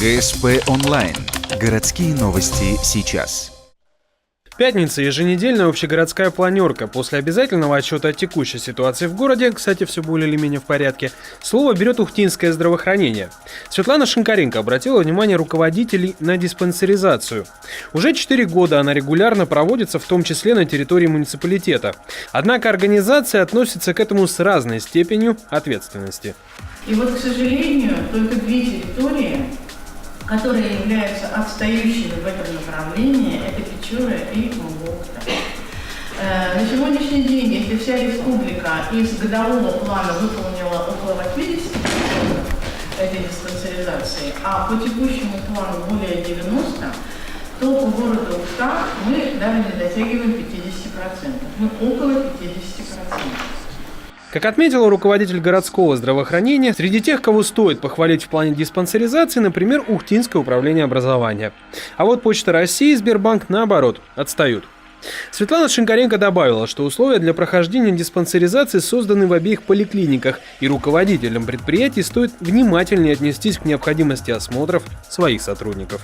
ГСП онлайн. Городские новости сейчас. Пятница – еженедельная общегородская планерка. После обязательного отчета о текущей ситуации в городе, кстати, все более или менее в порядке, слово берет ухтинское здравоохранение. Светлана Шинкаренко обратила внимание руководителей на диспансеризацию. Уже 4 года она регулярно проводится, в том числе на территории муниципалитета. Однако организация относится к этому с разной степенью ответственности. И вот, к сожалению, только 2 территории, которые являются отстающими в этом направлении, это Печора и Вологда. На сегодняшний день, если вся республика из годового плана выполнила около 80% этой диспансеризации, а по текущему плану более 90%, то по городу Ухта мы даже не дотягиваем 50%. Мы около 50%. Как отметила руководитель городского здравоохранения, среди тех, кого стоит похвалить в плане диспансеризации, например, Ухтинское управление образования. А вот Почта России и Сбербанк, наоборот, отстают. Светлана Шинкаренко добавила, что условия для прохождения диспансеризации созданы в обеих поликлиниках, и руководителям предприятий стоит внимательнее отнестись к необходимости осмотров своих сотрудников.